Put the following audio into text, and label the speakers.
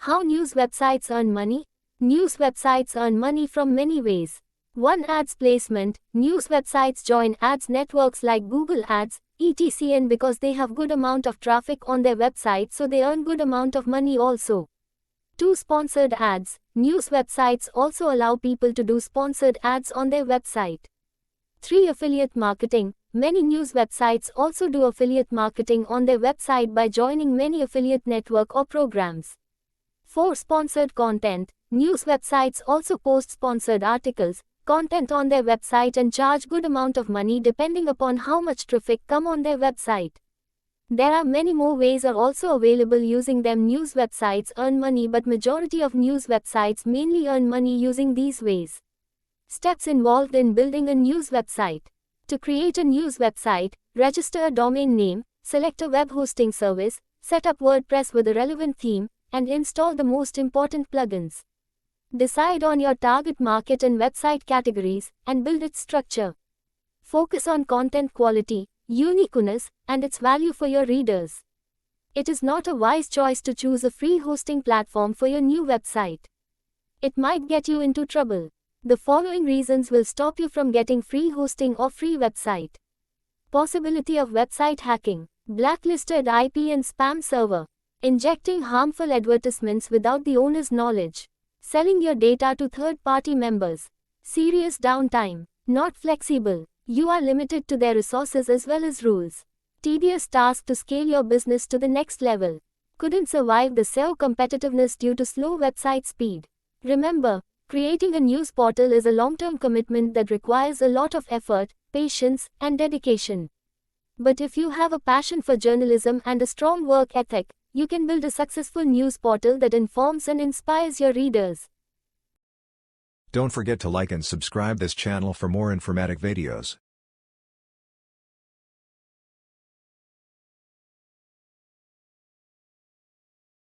Speaker 1: How news websites earn money? News websites earn money from many ways. 1. Ads placement. News websites join ads networks like Google Ads, etc. because they have good amount of traffic on their website, so they earn good amount of money also. 2. Sponsored ads. News websites also allow people to do sponsored ads on their website. 3. Affiliate marketing. Many news websites also do affiliate marketing on their website by joining many affiliate network or programs. 4. Sponsored content. News websites also post sponsored articles, content on their website and charge good amount of money depending upon how much traffic come on their website. There are many more ways are also available using them. News websites earn money, but majority of news websites mainly earn money using these ways. Steps involved in building a news website. To create a news website, register a domain name, select a web hosting service, set up WordPress with a relevant theme, and install the most important plugins. Decide on your target market and website categories, and build its structure. Focus on content quality, uniqueness, and its value for your readers. It is not a wise choice to choose a free hosting platform for your new website. It might get you into trouble. The following reasons will stop you from getting free hosting or free website. Possibility of website hacking, blacklisted IP and spam server, injecting harmful advertisements without the owner's knowledge, selling your data to third-party members, serious downtime, not flexible, you are limited to their resources as well as rules, tedious task to scale your business to the next level, couldn't survive the SEO competitiveness due to slow website speed. Remember, creating a news portal is a long-term commitment that requires a lot of effort, patience, and dedication. But if you have a passion for journalism and a strong work ethic, you can build a successful news portal that informs and inspires your readers.
Speaker 2: Don't forget to like and subscribe this channel for more informative videos.